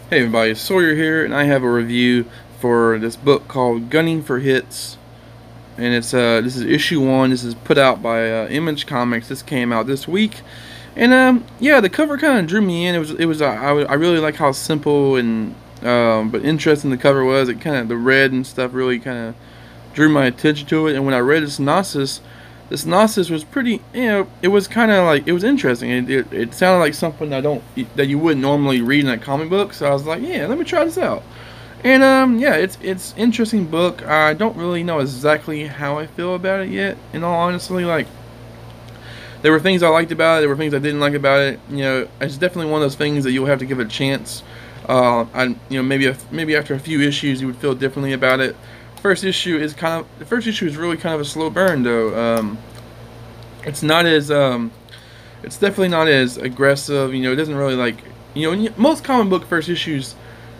Hey everybody, Sawyer here, and I have a review for this book called Gunning for Hits, and this is issue 1. This is put out by Image Comics. This came out this week, and yeah, the cover kind of drew me in. I really like how simple and but interesting the cover was. It kind of the red and stuff really kind of drew my attention to it, and when I read the synopsis was pretty, it was kind of like, it was interesting. It sounded like something that you wouldn't normally read in a comic book. So I was like, yeah, let me try this out. And yeah, it's interesting book. I don't really know exactly how I feel about it yet. In all honesty, like there were things I liked about it, there were things I didn't like about it. It's definitely one of those things that you'll have to give it a chance. Maybe after a few issues you would feel differently about it. The first issue is really kind of a slow burn though. It's not as it's definitely not as aggressive. It doesn't really like, most comic book first issues.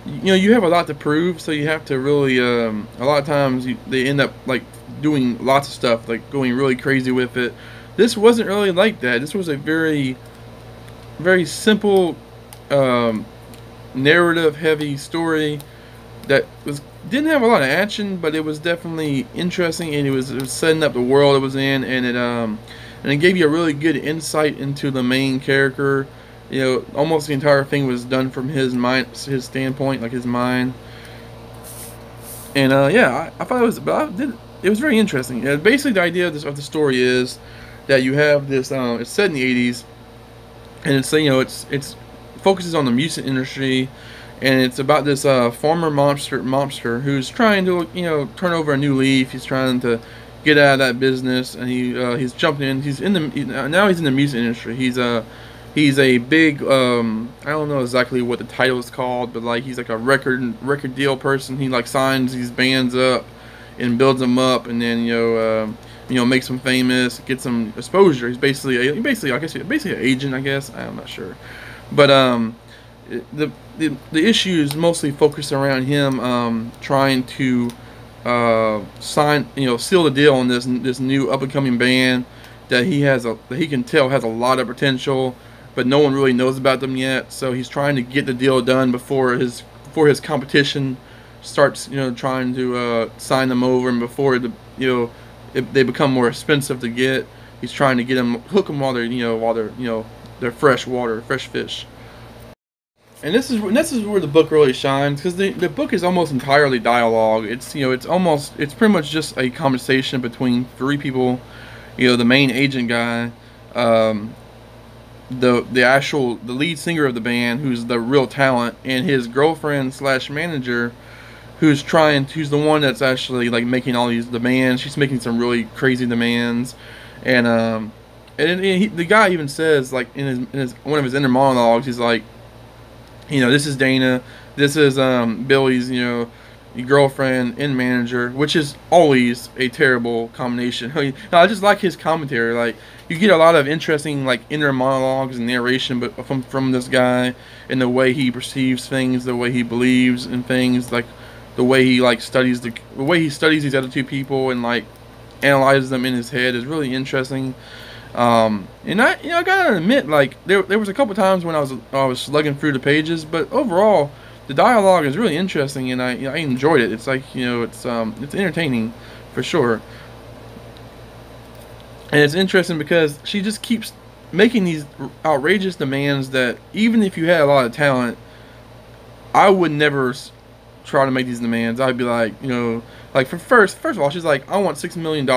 You have a lot to prove, so you have to really. A lot of times they end up like doing lots of stuff, like going really crazy with it. This wasn't really like that. This was a very, very simple, narrative-heavy story that didn't have a lot of action, but it was definitely interesting, and it was setting up the world it was in, and it gave you a really good insight into the main character. Almost the entire thing was done from his mind, his standpoint, like his mind. And yeah, I thought it was very interesting. Basically, the idea of the story is that you have this. It's set in the '80s, and it's focuses on the music industry, and it's about this former mobster who's trying to turn over a new leaf. He's trying to get out of that business, and he's jumping in. Now he's in the music industry. He's a big I don't know exactly what the title is called, but like he's like a record deal person. He like signs these bands up and builds them up, and then makes them famous, gets some exposure. He's basically an agent, I guess. I'm not sure, but the issue is mostly focused around him trying to seal the deal on this new up and coming band that he can tell has a lot of potential, but no one really knows about them yet. So he's trying to get the deal done before his competition starts, trying to sign them over, and before they become more expensive to get. He's trying to hook them while they're fresh water, fresh fish. And this is where the book really shines, because the book is almost entirely dialogue. It's pretty much just a conversation between three people. The main agent guy, the lead singer of the band, who's the real talent, and his girlfriend slash manager, who's the one that's actually like making all these demands. She's making some really crazy demands, and the guy even says, like in his one of his inner monologues, he's like, this is Dana, this is Billy's, your girlfriend and manager, which is always a terrible combination. I just like his commentary. Like, you get a lot of interesting like inner monologues and narration, but from this guy, and the way he perceives things, the way he believes in things, like the way he like studies these other two people and like analyzes them in his head is really interesting. And I gotta admit, like there was a couple times when I was slugging through the pages, but overall the dialogue is really interesting, and I enjoyed it. It's like, it's entertaining for sure, and it's interesting because she just keeps making these outrageous demands that even if you had a lot of talent, I would never try to make these demands. I'd be like, like first of all, she's like, I want $6 million,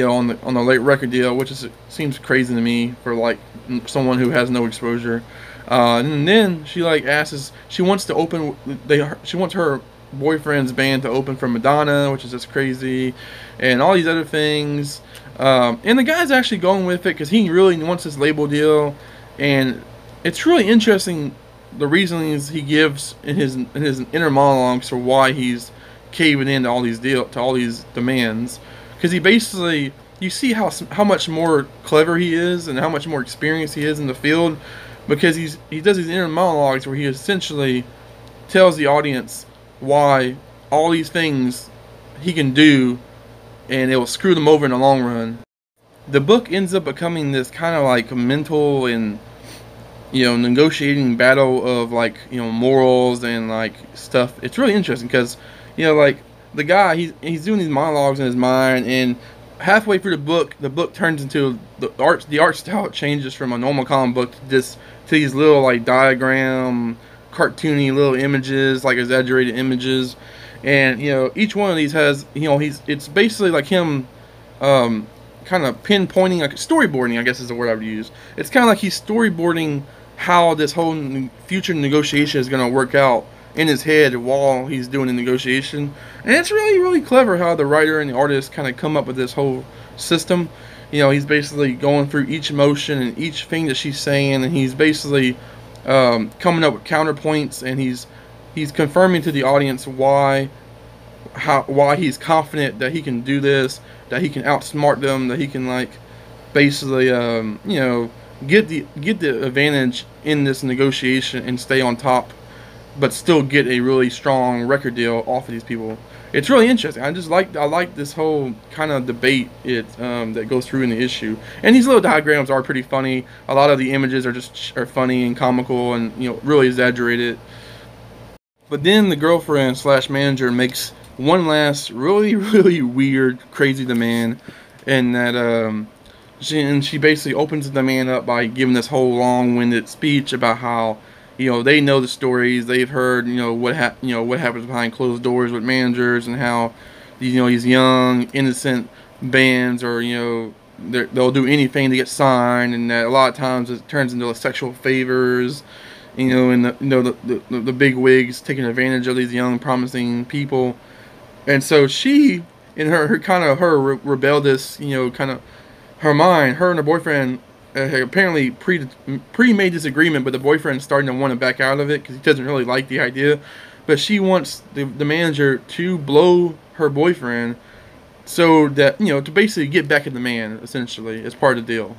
on the late record deal, which seems crazy to me for like someone who has no exposure. And then she like asks, she wants her boyfriend's band to open for Madonna, which is just crazy, and all these other things. And the guy's actually going with it because he really wants this label deal, and it's really interesting the reasonings he gives in his inner monologues for why he's caving in to all these demands. Because he basically, you see how much more clever he is and how much more experienced he is in the field, because he does these inner monologues where he essentially tells the audience why all these things he can do, and it will screw them over in the long run. The book ends up becoming this kind of like mental and negotiating battle of like morals and like stuff. It's really interesting because like the guy he's doing these monologues in his mind, and halfway through the book turns into the art style changes from a normal comic book to these little like diagram cartoony little images, like exaggerated images. And each one of these has it's basically like him kind of pinpointing, like storyboarding, I guess is the word I would use. It's kind of like he's storyboarding how this whole future negotiation is going to work out in his head while he's doing the negotiation. And it's really, really clever how the writer and the artist kind of come up with this whole system. He's basically going through each emotion and each thing that she's saying, and he's basically coming up with counterpoints, and he's confirming to the audience why he's confident that he can do this, that he can outsmart them, that he can like basically get the advantage in this negotiation and stay on top, but still get a really strong record deal off of these people. It's really interesting. I like this whole kind of debate that goes through in the issue. And these little diagrams are pretty funny. A lot of the images are funny and comical and really exaggerated. But then the girlfriend slash manager makes one last really, really weird, crazy demand, and that she basically opens the demand up by giving this whole long-winded speech about how they know the stories, they've heard what happens behind closed doors with managers, and how these young innocent bands or they'll do anything to get signed, and that a lot of times it turns into sexual favors, and the big wigs taking advantage of these young promising people. And so she, in her kind of her rebellious, kind of her mind, her and her boyfriend apparently pre-made this agreement, but the boyfriend's starting to want to back out of it because he doesn't really like the idea. But she wants the manager to blow her boyfriend so that, to basically get back at the man, essentially, as part of the deal.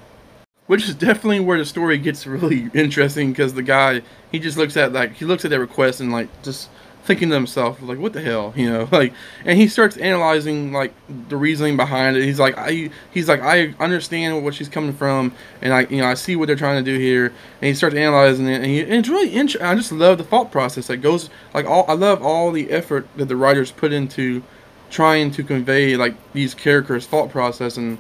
Which is definitely where the story gets really interesting, because the guy, he looks at that request and like just thinking to himself, like, what the hell, like, and he starts analyzing like the reasoning behind it. He's like, I understand what she's coming from, and I see what they're trying to do here. And he starts analyzing it, and it's really interesting. I just love the thought process that goes, like, I love all the effort that the writers put into trying to convey like these characters' thought process and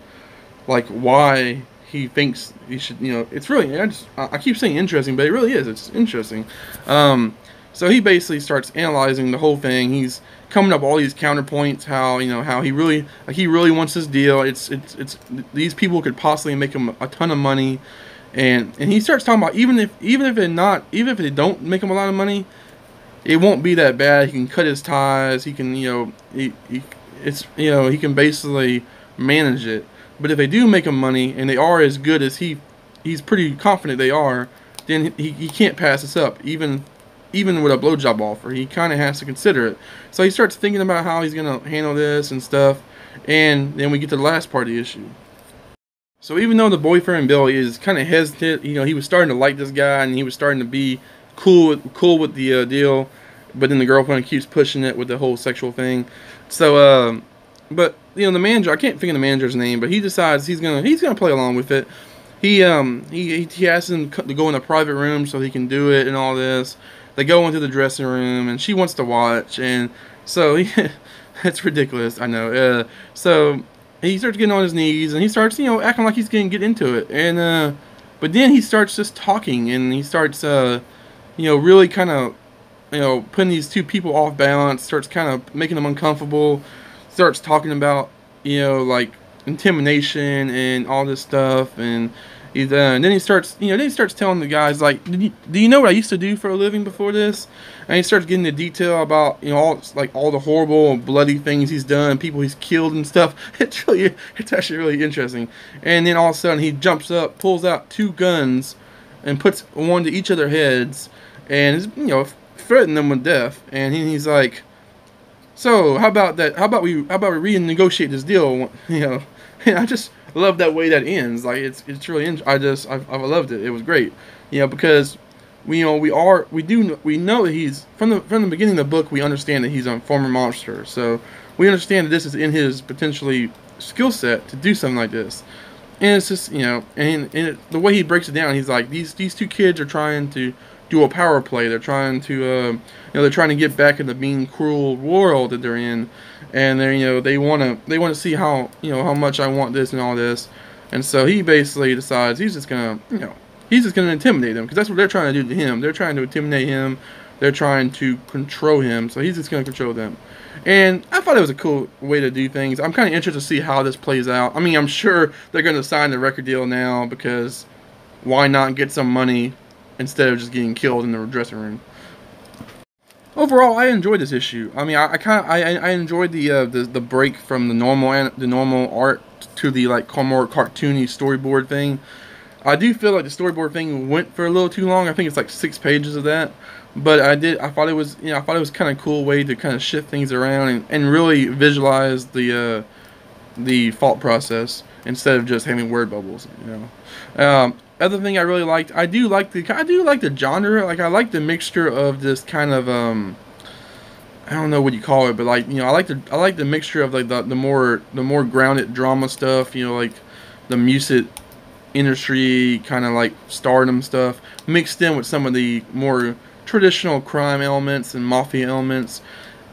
like why he thinks he should, it's really, I keep saying interesting, but it really is, it's interesting. So he basically starts analyzing the whole thing. He's coming up with all these counterpoints, how he really wants this deal. It's these people could possibly make him a ton of money, and he starts talking about even if they don't make him a lot of money, it won't be that bad. He can cut his ties. He can he can basically manage it. But if they do make him money and they are as good as he's pretty confident they are, then he can't pass this up, even with a blowjob offer. He kind of has to consider it. So he starts thinking about how he's going to handle this and stuff. And then we get to the last part of the issue. So even though the boyfriend, Bill, is kind of hesitant, he was starting to like this guy, and he was starting to be cool with the deal. But then the girlfriend keeps pushing it with the whole sexual thing. So, but, the manager, I can't think of the manager's name, but he decides he's gonna play along with it. He asks him to go in a private room so he can do it and all this. They go into the dressing room, and she wants to watch, and so it's ridiculous, I know. So he starts getting on his knees, and he starts, acting like he's going to get into it, and but then he starts just talking, and he starts, really kind of, putting these two people off balance, starts kind of making them uncomfortable, starts talking about, like intimidation and all this stuff, and then he starts telling the guys, like, do you know what I used to do for a living before this? And he starts getting the detail about, all the horrible, bloody things he's done, people he's killed and stuff. It's actually really interesting. And then all of a sudden he jumps up, pulls out two guns, and puts one to each of their heads, and is, threatening them with death. And he's like, so how about that? How about we renegotiate this deal? And I just love that way that ends. Like it's really I loved it. It was great. Because we know that he's from the beginning of the book. We understand that he's a former monster. So we understand that this is in his potentially skill set to do something like this. And it's just, you know, the way he breaks it down, he's like, these two kids are trying to do a power play. They're trying to, they're trying to get back in the mean, cruel world that they're in, and they're, they want to see how, how much I want this and all this, and so he basically decides he's just gonna, he's just gonna intimidate them, because that's what they're trying to do to him. They're trying to intimidate him. They're trying to control him, so he's just gonna control them. And I thought it was a cool way to do things. I'm kind of interested to see how this plays out. I mean, I'm sure they're going to sign the record deal now, because why not get some money instead of just getting killed in the dressing room? Overall, I enjoyed this issue. I mean, I enjoyed the break from the normal art to the more cartoony storyboard thing. I do feel like the storyboard thing went for a little too long. I think it's like 6 pages of that. But I thought it was, kind of cool way to kind of shift things around and really visualize the thought process instead of just having word bubbles. Other thing I really liked, I do like the genre. Like, I like the mixture of this kind of I don't know what you call it, but I like the mixture of like the more grounded drama stuff. Like the music industry kind of like stardom stuff mixed in with some of the more traditional crime elements and mafia elements.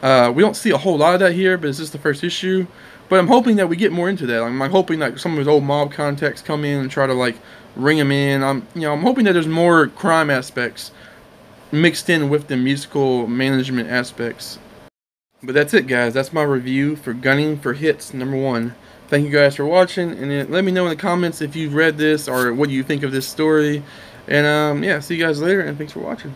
We don't see a whole lot of that here, but it's just the first issue. But I'm hoping that we get more into that. I'm hoping that some of his old mob contacts come in and try to ring him in. I'm hoping that there's more crime aspects mixed in with the musical management aspects. But that's it, guys. That's my review for Gunning for Hits #1. Thank you guys for watching, and let me know in the comments if you've read this or what you think of this story. And yeah, see you guys later, and thanks for watching.